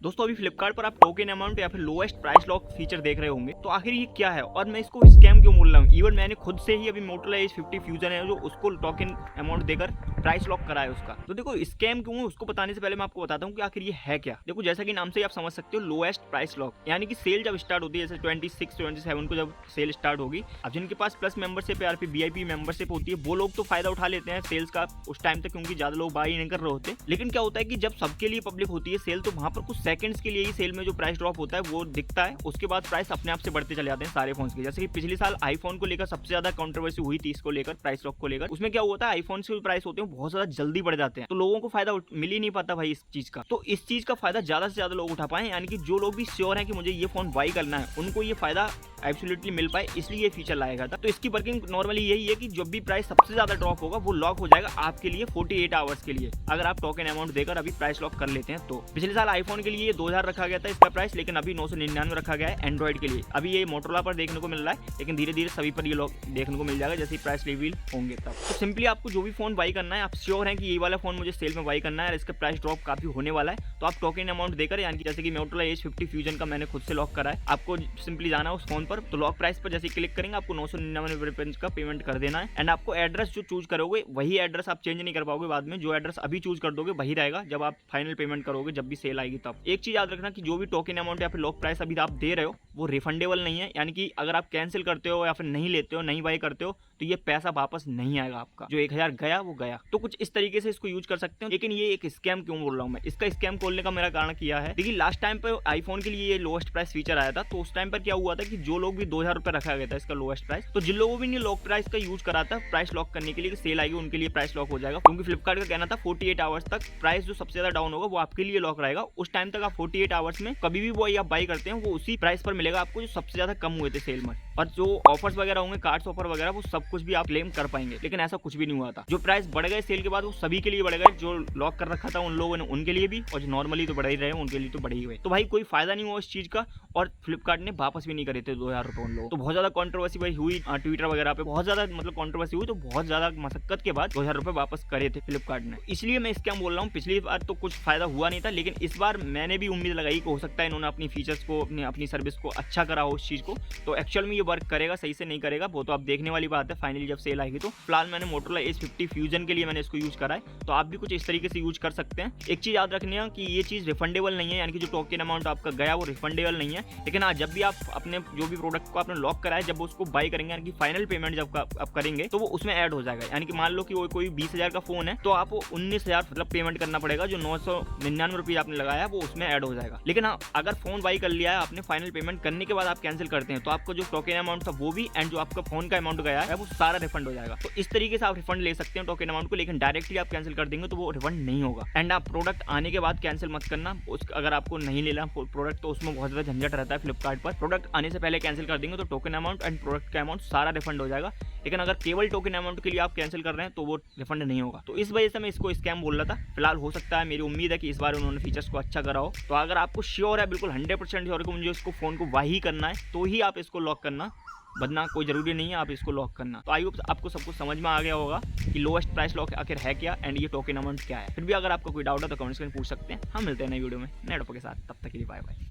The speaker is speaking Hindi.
दोस्तों अभी फ्लिपकार्ट पर आप टोकन अमाउंट या फिर लोएस्ट प्राइस लॉक फीचर देख रहे होंगे, तो आखिर ये क्या है और मैं इसको स्कैम क्यों बोल रहा हूँ। इवन मैंने खुद से ही अभी मोटोरोला एज 50 फ्यूजन है जो उसको टोकन अमाउंट देकर प्राइस लॉक करा है उसका। तो देखो स्कैम क्यों है उसको बताने से पहले मैं आपको बताता हूँ कि आखिर ये है क्या। देखो जैसा कि नाम से आप समझ सकते हो लोएस्ट प्राइस लॉक, यानी कि सेल जब स्टार्ट होती है जैसे 26-27 को जब सेल स्टार्ट होगी, अब जिनके पास प्लस मेंबरशिप या फिर वीआईपी मेंबरशिप होती है वो लोग तो फायदा उठा लेते हैं सेल्स का उस टाइम तक, क्योंकि ज्यादा लोग बाई नहीं कर रहे होते। लेकिन क्या होता है कि जब सबके लिए पब्लिक होती है सेल, तो वहां पर कुछ सेकंड्स के लिए ही सेल में जो प्राइस ड्रॉप होता है वो दिखता है, उसके बाद प्राइस अपने आप से बढ़ते चले जाते हैं सारे फोन के। जैसे कि पिछले साल आईफोन को लेकर सबसे ज्यादा कंट्रोवर्सी हुई थी इसको लेकर, प्राइस लॉक को लेकर। उसमें क्या हुआ था, आईफोन के प्राइस होते हैं बहुत ज्यादा जल्दी बढ़ जाते हैं, तो लोगों को फायदा मिल ही नहीं पाता भाई इस चीज का। तो इस चीज का फायदा ज्यादा से ज्यादा लोग उठा पाए, यानी कि जो लोग भी श्योर है कि मुझे ये फोन बाई करना है उनको ये फायदा एब्सोल्युटली मिल पाए, इसलिए ये फीचर लाया गया था। तो इसकी वर्किंग नॉर्मली यही है कि जब भी प्राइस सबसे ज्यादा ड्रॉप होगा वो लॉक हो जाएगा आपके लिए 48 आवर्स के लिए, अगर आप टोकन अमाउंट देकर अभी प्राइस लॉक कर लेते हैं। तो पिछले साल आईफोन के लिए ये 2000 रखा गया था इसका प्राइस, लेकिन अभी 999 रखा गया है एंड्रॉइड के लिए। अभी ये मोटोरोला पर देखने को मिल रहा है, लेकिन धीरे धीरे सभी पर ये लॉक देखने को मिल जाएगा जैसे ही प्राइस रिवील होंगे तब। तो सिंपली आपको जो भी फोन बाई करना है, आप श्योर है कि ये वाला फोन मुझे सेल में बाई करना है और इसका प्राइस ड्रॉप काफी होने वाला है, तो आप टोकन अमाउंट देकर, यानी कि जैसे कि मोटोरोला एज 50 फ्यूजन का मैंने खुद से लॉक करा है, आपको सिंपली जाना है उस फोन पर, तो लॉक प्राइस पर जैसे क्लिक करेंगे आपको 999 रुपए का पेमेंट कर देना है। एंड आपको एड्रेस जो चूज करोगे वही एड्रेस आप चेंज नहीं कर पाओगे बाद में, जो एड्रेस अभी चूज कर दोगे वही रहेगा जब आप फाइनल पेमेंट करोगे, जब भी सेल आएगी तब। एक चीज याद रखना कि जो भी टोकन अमाउंट या फिर लॉक प्राइस अभी आप दे रहे हो वो रिफंडेबल नहीं है, यानी कि अगर आप कैंसिल करते हो या फिर नहीं लेते हो, नहीं बाई करते हो, तो ये पैसा वापस नहीं आएगा आपका। जो 1000 गया वो गया। तो कुछ इस तरीके से इसको यूज कर सकते हो। लेकिन ये एक स्कैम क्यों बोल रहा हूँ मैं, इसका स्कैम खोलने का मेरा कारण किया है, देखिए लास्ट टाइम पे आईफोन के लिए ये लोएस्ट प्राइस फीचर आया था, तो उस टाइम पर क्या हुआ था कि जो लोग भी 2000 रुपए रखा गया था इसका लोएस्ट प्राइस, तो जिन लोगों भी ने लॉक प्राइस का यूज करा था प्राइस लॉक करने के लिए, सेल आएगी उनके लिए प्राइस लॉक हो जाएगा, क्योंकि फ्लिपकार्ट का कहना था 48 आवर्स तक प्राइस जो सबसे ज्यादा डाउन होगा वो आपके लिए लॉक रहेगा। उस टाइम तक आप 48 आवर्स में कभी भी वो आप बाई करते हैं वो उसी प्राइस पर मिलेगा आपको जो सबसे ज्यादा कम हुए थे सेल में, और जो ऑफर्स वगैरह होंगे, कार्ड्स ऑफर वगैरह, वो सब कुछ भी आप क्लेम कर पाएंगे। लेकिन ऐसा कुछ भी नहीं हुआ था। जो प्राइस बढ़ गए सेल के बाद वो सभी के लिए बढ़ गए, जो लॉक कर रखा था उन लोगों ने उनके लिए भी, और जो नॉर्मली तो बढ़ ही रहे उनके लिए तो बढ़ ही गए। तो भाई कोई फायदा नहीं हुआ इस चीज का, और फ्लिपकार्ट ने वापस भी नहीं करे थे 2000 रुपए उन लोगों। तो बहुत ज्यादा कॉन्ट्रोवर्सी भाई हुई ट्विटर वगैरह पे, बहुत ज्यादा मतलब कॉन्ट्रोवर्सी हुई, तो बहुत ज्यादा मशक्कत के बाद 2000 रुपए वापस करे थे फ्लिपकार्ट ने। इसलिए मैं स्कैम बोल रहा हूँ, पिछली बार तो कुछ फायदा हुआ नहीं था, लेकिन इस बार मैंने भी उम्मीद लगाई कि हो सकता है इन्होंने अपनी फीचर्स को, अपनी सर्विस को अच्छा करा हो उस चीज को। तो एक्चुअल में ये वर्क करेगा सही से नहीं करेगा वो तो आप देखने वाली बात है फाइनली जब सेल आएगी। तो फिलहाल मैंने मोटोरोला एज 50 फ्यूजन के लिए मैंने इसको यूज करा है, तो आप भी कुछ इस तरीके से यूज कर सकते हैं। एक चीज याद रखनी है कि ये चीज रिफंडेबल नहीं है, यानी कि जो टोकन अमाउंट आपका गया वो रिफंडेबल नहीं है। लेकिन हाँ, जब भी आप अपने जो भी प्रोडक्ट को आपने लॉक करा है, जब उसको बाई करेंगे, यानी कि फाइनल पेमेंट जब आप करेंगे, तो वो उसमें ऐड हो जाएगा। यानी कि मान लो कि वो कोई 20,000 का फोन है, तो आपको 19,000 मतलब पेमेंट करना पड़ेगा, जो 999 रुपये आपने लगाया वो उसमें ऐड हो जाएगा। लेकिन हाँ, अगर फोन बाई कर लिया है आपने, फाइनल पेमेंट करने के बाद आप कैंसिल करते हैं, तो आपको जो टोकन अमाउंट था वो भी, एंड जो आपका फोन का अमाउंट गया है वो सारा रिफंड हो जाएगा। तो इस तरीके से आप रिफंड ले सकते हैं टोकन अमाउंट को, लेकिन डायरेक्टली आप कैंसिल कर देंगे तो वो रिफंड नहीं होगा। एंड आप प्रोडक्ट आने के बाद कैंसिल मत करना, अगर आपको नहीं लेना प्रोडक्ट तो उसमें बहुत ज्यादा झंझट रहता है फ्लिपकार्ट पर। प्रोडक्ट आने से पहले कैंसिल कर देंगे तो टोकन अमाउंट एंड प्रोडक्ट का अमाउंट सारा रिफंड हो जाएगा। लेकिन अगर केवल टोकन अमाउंट के लिए आप कैंसिल कर रहे हैं तो वो रिफंड नहीं होगा। तो इस वजह से मैं इसको स्कैम बोल रहा था। फिलहाल हो सकता है, मेरी उम्मीद है कि इस बार उन्होंने फीचर्स को अच्छा करा हो। तो अगर आपको श्योर है, बिल्कुल 100% श्योर है कि मुझे इसको फोन को वही करना है, तो ही आप इसको लॉक करना, वरना कोई जरूरी नहीं है आप इसको लॉक करना। तो आई होप आपको सब कुछ समझ में आ गया होगा कि लोएस्ट प्राइस लॉक आखिर है क्या एंड ये टोकन अमाउंट क्या है। फिर भी अगर आपको कोई डाउट है तो कमेंट्स में पूछ सकते हैं। हम मिलते हैं नई वीडियो में नए टॉपिक के साथ, तब तक के लिए बाय बाय।